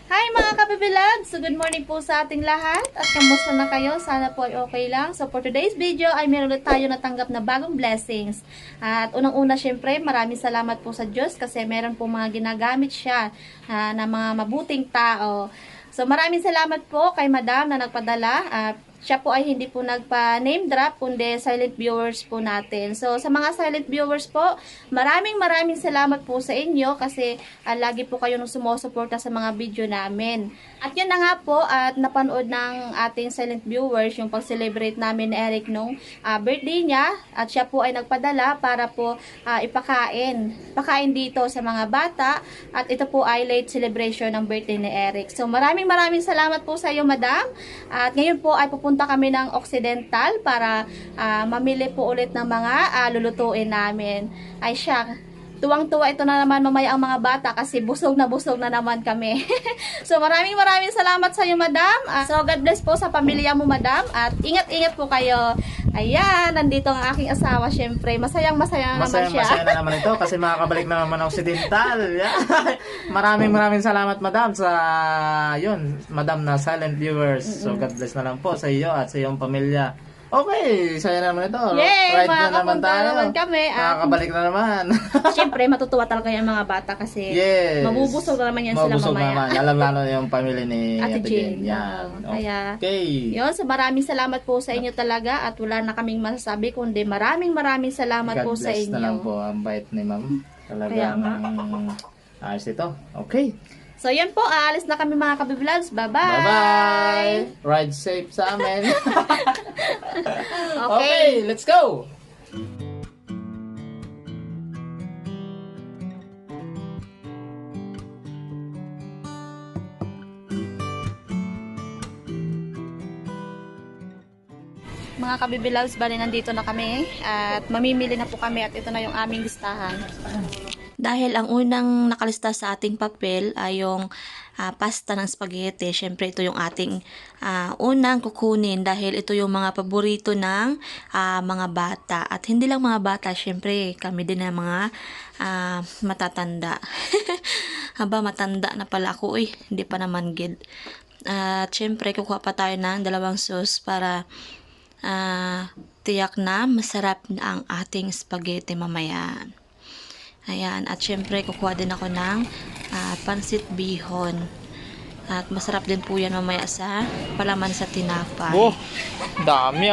Hi mga kabibilad! So good morning po sa ating lahat at kamusta na kayo? Sana po ay okay lang. So for today's video ay meron ulit tayo natanggap na bagong blessings. At unang-una syempre maraming salamat po sa Diyos kasi meron po mga ginagamit siya na mga mabuting tao. So maraming salamat po kay Madam na nagpadala. Siya po ay hindi po nagpa-name drop, kundi silent viewers po natin. So, sa mga silent viewers po, maraming salamat po sa inyo kasi lagi po kayo nung sumusuporta sa mga video namin. At yun na nga po, at napanood ng ating silent viewers yung pag-celebrate namin ni Eric nung birthday niya. At siya po ay nagpadala para po ipakain. Pakain dito sa mga bata. At ito po ay late celebration ng birthday ni Eric. So, maraming salamat po sa iyo, Madam. At ngayon po ay pupunta kami ng Occidental para mamili po ulit ng mga lulutuin namin. Ay siya, tuwang-tuwa ito na naman mamaya ang mga bata kasi busog na naman kami. So maraming salamat sa iyo, Madam. So God bless po sa pamilya mo, Madam. At ingat-ingat po kayo. Ayan, nandito ang aking asawa, syempre. Masaya naman siya. Masaya na naman ito kasi makakabalik na naman ang Occidental. Yeah. Maraming salamat, Madam, sa yun, Madam na silent viewers. So God bless na lang po sa iyo at sa iyong pamilya. Okay, saya na naman ito. Yay! Ride na naman tayo. Naman kami. Makakabalik na naman. Siyempre, matutuwa talaga yung mga bata kasi Yes. mabubusog na naman yan sila Mabusog mamaya. naman. Alam yung pamilya ni Ate Jane. Yan. Kaya, Okay. yun, so maraming salamat po sa inyo talaga at wala na kaming masasabi kundi maraming salamat God po sa bless inyo. na lang po ang bait ni Ma'am. Kaya Talagang nga. ayos ito. Okay. So, yun po, aalis na kami mga kabiblogs. Bye-bye! Bye-bye! Ride safe sa amin. Okay. Okay, let's go! Mga kabibilaws, bali nandito na kami at mamimili na po kami at ito na yung aming listahan. Dahil ang unang nakalista sa ating papel ay yung pasta ng spaghetti. Siyempre ito yung ating unang kukunin dahil ito yung mga paborito ng mga bata. At hindi lang mga bata, siyempre kami din na mga matatanda. Haba matanda na pala ako hindi pa naman gid. At siyempre kukuha pa tayo ng dalawang sauce para tiyak na masarap na ang ating spaghetti mamaya. Ayan, at syempre kukuha din ako ng pansit bihon. At masarap din po yan mamaya sa palaman sa tinapay. Oh, dami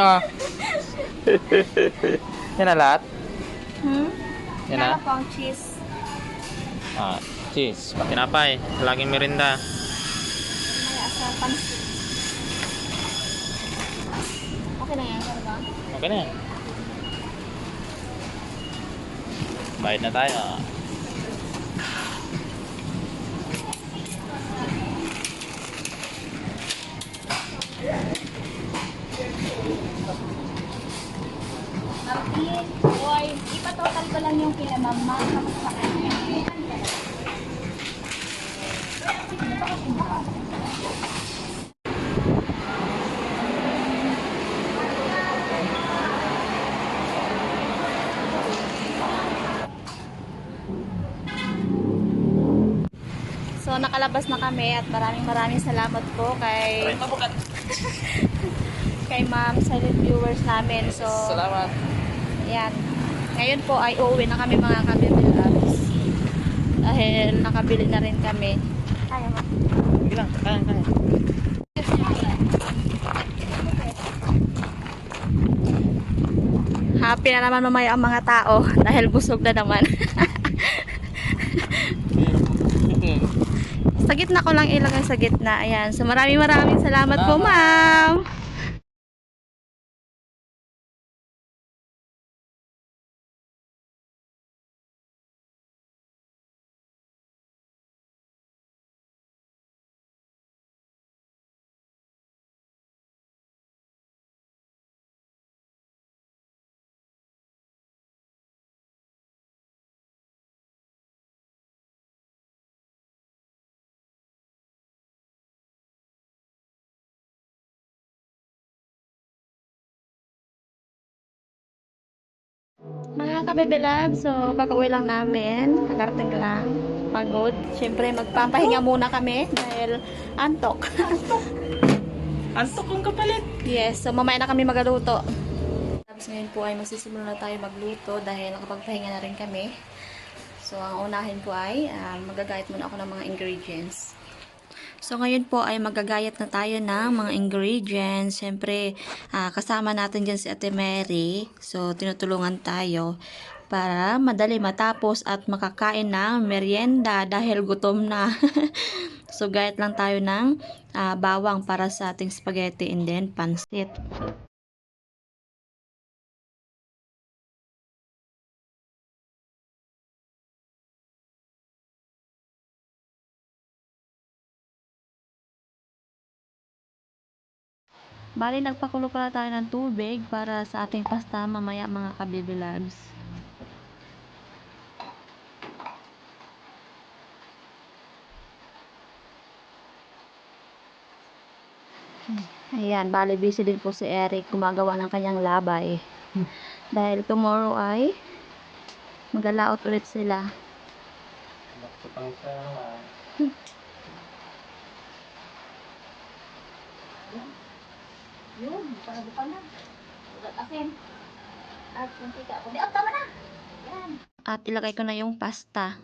Yan na lahat? Yan na? Po ang cheese. Cheese. Tinapay. Laging merinda. Mamaya sa pansit. Okay na yan, ba? Okay na yan. Bayad na tayo. Boy, ipatotal ko lang yung kila mama. So, nakalabas na kami at maraming salamat po kay kay ma'am silent viewers namin. So, Salamat. ayan. Ngayon po ay uuwi na kami mga kabibilags. Dahil nakabili na rin kami. Kaya mo. Sige lang. Kaya. Happy na naman mamaya ang mga tao dahil busog na naman. Sa gitna ko lang ilagay sa gitna. Ayan. So maraming salamat po, ma'am. Mga kabebe love, so kakauwi lang namin. Nakarating lang. pagod. Siyempre, magpapahinga muna kami dahil antok. Antok kong kapalit. Yes, so mamaya na kami magluto. Tapos ngayon po ay magsisimula na tayo magluto dahil nakapagpahinga na rin kami. So, ang unahin po ay magagayat muna ako ng mga ingredients. So, ngayon po ay magagayat na tayo ng mga ingredients. Siyempre, kasama natin dyan si Ate Mary. So, tinutulungan tayo para madali matapos at makakain ng merienda dahil gutom na. So, gayat lang tayo ng bawang para sa ating spaghetti and then pansit. Bali, nagpakulo pala tayo ng tubig para sa ating pasta mamaya mga kabibi loves. Ayan, bali busy din po si Eric gumagawa ng kanyang labay. Dahil tomorrow ay mag-alaot ulit sila. Yun, parang bukal na. Ugat asin. At kuntika. Kundi, tama na. Yan. At ilagay ko na yung pasta.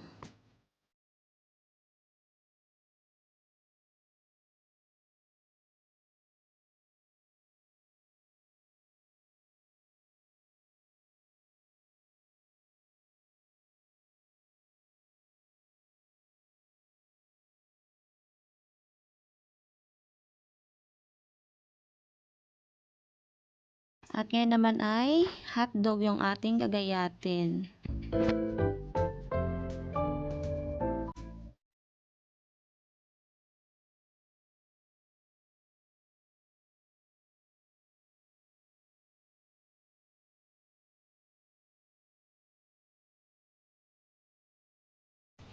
At ngayon naman ay hotdog yung ating gagayatin.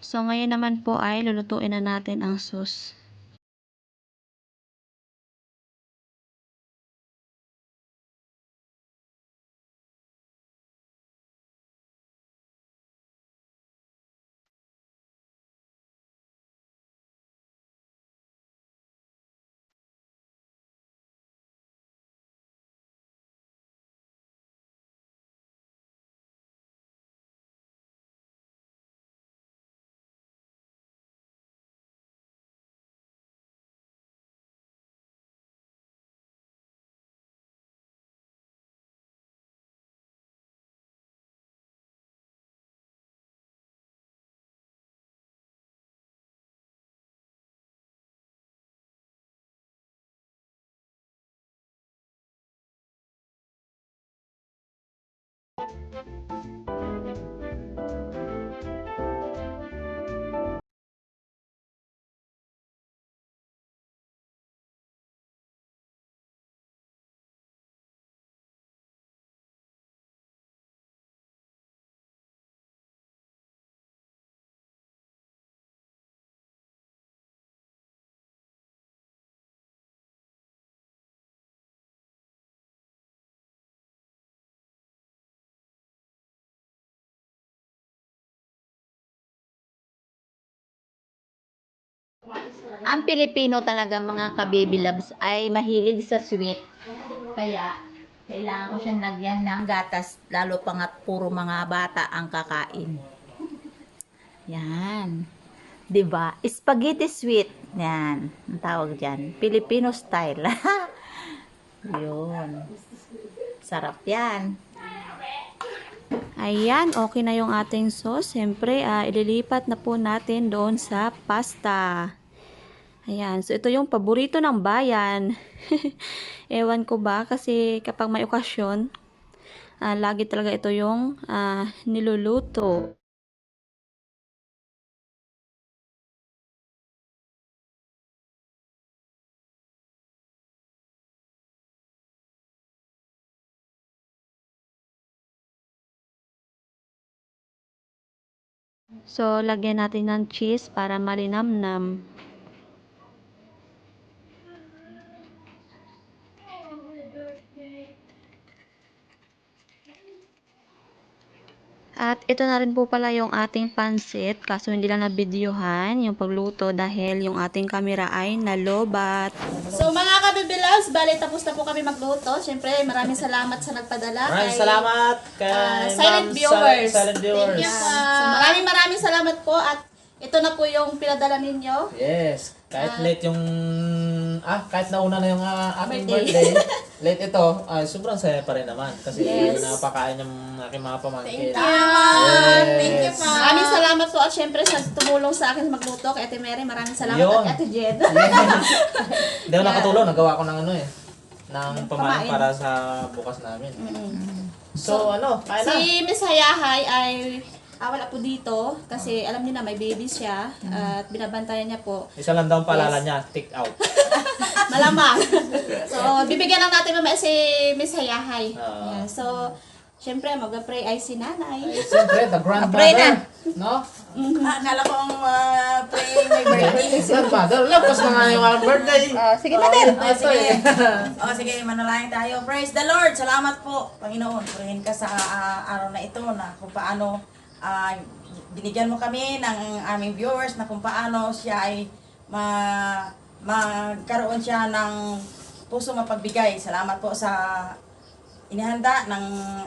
So ngayon naman po ay lulutuin na natin ang sauce. Ang Pilipino talaga mga ka-baby loves ay mahilig sa sweet. Kaya kailangan ko siyang lagyan ng gatas lalo pa nga't puro mga bata ang kakain. Yan. 'Di ba? Spaghetti sweet. Yan, ang tawag diyan. Filipino style. 'Yun. Sarap 'yan. Ayan, okay na yung ating sauce. Siyempre, ililipat na po natin doon sa pasta. Ayan, so ito yung paborito ng bayan. Ewan ko ba, kasi kapag may okasyon, lagi talaga ito yung niluluto. So, lagyan natin ng cheese para malinamnam. At ito na rin po pala yung ating pansit, kaso hindi lang na-videohan yung pagluto dahil yung ating camera ay nalobat. So mga kabibilabs, bali tapos na po kami magluto. Siyempre, maraming salamat sa nagpadala. Maraming salamat kay silent Ma'am viewers. Silent viewers. So maraming salamat po at ito na po yung pinadala ninyo. Yes. Kahit late yung... kahit nauna na yung aking Birthday. birthday, late ito, sobrang saya pa rin naman. Kasi napakain yung aking mga pamangkin. Thank you, pa. Maraming salamat po at syempre sa tumulong sa akin magluto kay Ate Mary. Maraming salamat Yun. at Ate Jed. Hindi ako nakatulong, nagawa ko ng ng pamain Pamain. para sa bukas namin. So, kain na. Si Miss Hayahay ay wala po dito kasi alam niyo na may baby siya at binabantayan niya po. Isa lang daw ang paalala niya, take out. Malamang. So, bibigyan lang natin mamaya si Miss Hayahay. Oo. Yan. So, syempre mag-pray ay si Nanay. Siyempre, the Pray na. grandmother. No? Akala ko ang praying may birthday. Grandmother, labas na nga yung aking birthday. Sige, Mother. Sige. Sige, manalangin tayo. Praise the Lord. Salamat po, Panginoon. Purihin ka sa araw na ito na kung paano binigyan mo kami ng aming viewers na kung paano siya ay magkaroon siya ng puso mapagbigay. Salamat po sa inihanda ng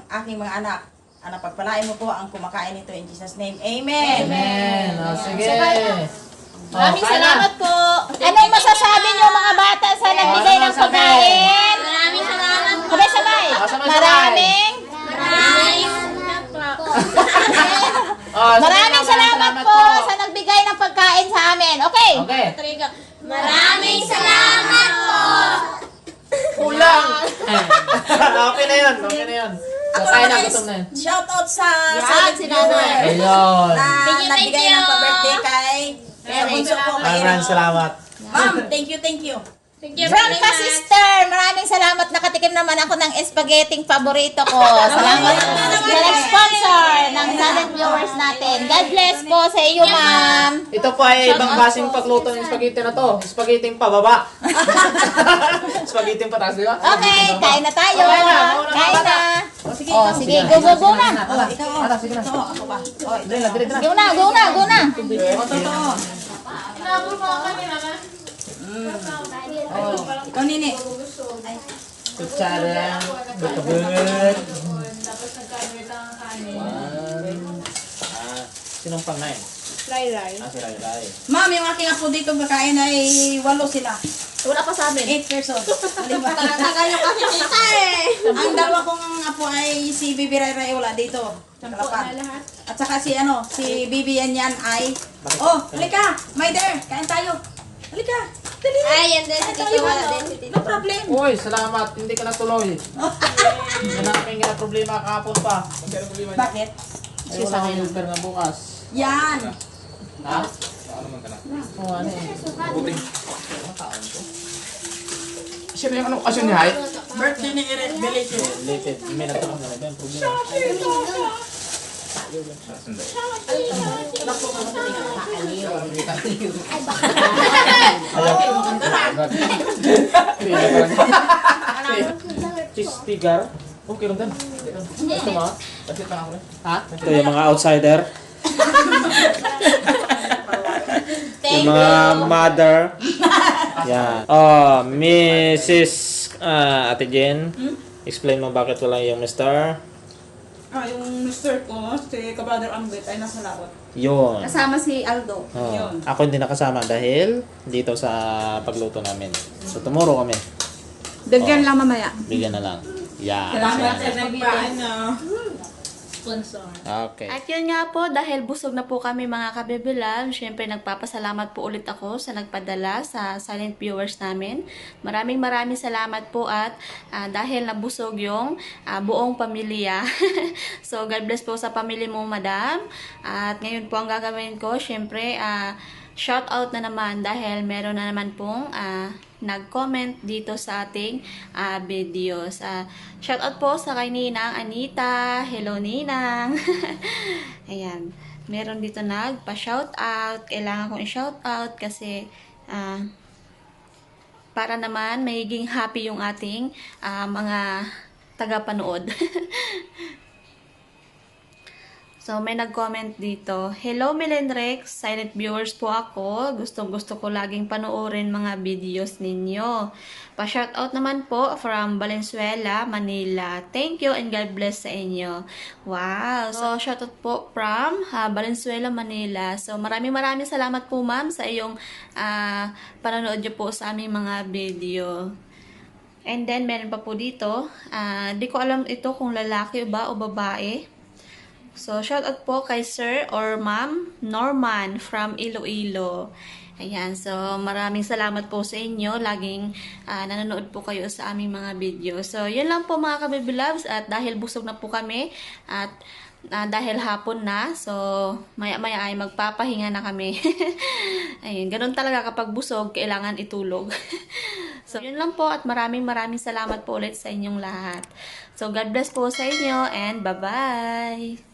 aking mga anak. Pagpalain mo po ang kumakain nito in Jesus' name. Amen. Amen. Sige. Maraming kain na. salamat po. Anong masasabi niyo mga bata sa nagbigay ng masasabi? pagkain? Maraming salamat po. Sabay-sabay. Sabay-sabay. Maraming salamat po sa nagbigay ng pagkain sa amin. Okay. Okay. Maraming salamat po. Kulang. Okay na yun. Okay na yun. So, kain na, gutom na yun. Shout out sa Yan, si Nanay. Ayun. na nagbigay ng pa-birthday kay Bunso po. Maraming salamat. Ma'am, thank you. From ka sister, maraming salamat. Nakatikim naman ako ng spaghetti paborito ko. Salamat sa nag-sponsor ng silent viewers natin. God bless po sa iyo, ma'am. Ito po ay ibang klaseng pagluto ng spaghetti na to. Spaghetti pababa. Spaghetti pataas, di ba? Okay, kain na tayo. Okay na, mauna na, Kain bata. na. Oh, sige, go na. Ata, sige na. Dali na, dali na. Go na. Ikaw, Nini. Kutsara. Good. Sinong pang nine? Ray. Si Rai. Ma'am, yung aking apo dito kakain ay 8 sila. Wala pa sa amin. 8 years old. Lima. Tagal yung kasi kita eh. Ang dalawa kong apo ay si Bibi Ray wala dito. Kalapan. At saka si Bibi yan ay... Oh, halika! My dear, kain tayo. Halika. Dali na. Ay, yan din. Si Tito wala din. Si Tito. No problem. Uy, salamat. Hindi ka natuloy. Yan ang aking problema kahapon pa. Bakit? Ay, wala akong uber na bukas. Yan. Ha? Oo, ano eh. Sino yung anong okasyon niya, Hay? Birthday ni Iret Belicio. Related. May nagtanong na ba yung problema? Cheese tigar. Okay lang din. Ito mo? Bakit pa ako rin? Ha? Ito yung mga outsider. Yung mga mother. Yan. Oh, Mrs. Ate Jen. Explain mo bakit wala yung Mr. Yung mister ko, si Kabrother Ambit ay nasa laot. Yun. Kasama si Aldo. Oh, ako hindi nakasama dahil dito sa pagluto namin. So tomorrow kami. Bigyan lang mamaya. Bigyan na lang. Yeah. Salamat sa nagpaano. Okay. At yun nga po, dahil busog na po kami mga kabibilab, syempre nagpapasalamat po ulit ako sa nagpadala sa silent viewers namin. Maraming salamat po at dahil nabusog yung buong pamilya. So God bless po sa pamilya mo, madam. At ngayon po ang gagawin ko, syempre shout out na naman dahil meron na naman pong nag-comment dito sa ating videos. Shout out po sa kay Ninang Anita. Hello, Ninang. Ayan. Meron dito nagpa-shout out. Kailangan kong i-shout out kasi para naman magiging happy yung ating mga tagapanood. So, may nag-comment dito. Hello, Milenrex. Silent viewers po ako. Gustong-gusto ko laging panoorin mga videos ninyo. Pa-shoutout naman po from Valenzuela, Manila. Thank you and God bless sa inyo. Wow! So, shoutout po from Valenzuela, Manila. So, maraming salamat po, ma'am, sa iyong panonood niyo po sa aming mga video. And then, meron pa po dito. Di ko alam ito kung lalaki ba o babae. So, shout out po kay Sir or Ma'am Norman from Iloilo. Ayan, so maraming salamat po sa inyo. Laging nanonood po kayo sa aming mga video. So, yun lang po mga ka-baby loves. At dahil busog na po kami at dahil hapon na, so maya-maya ay magpapahinga na kami. Ayun, ganun talaga kapag busog, kailangan itulog. So, yun lang po at maraming salamat po ulit sa inyong lahat. So, God bless po sa inyo and bye-bye!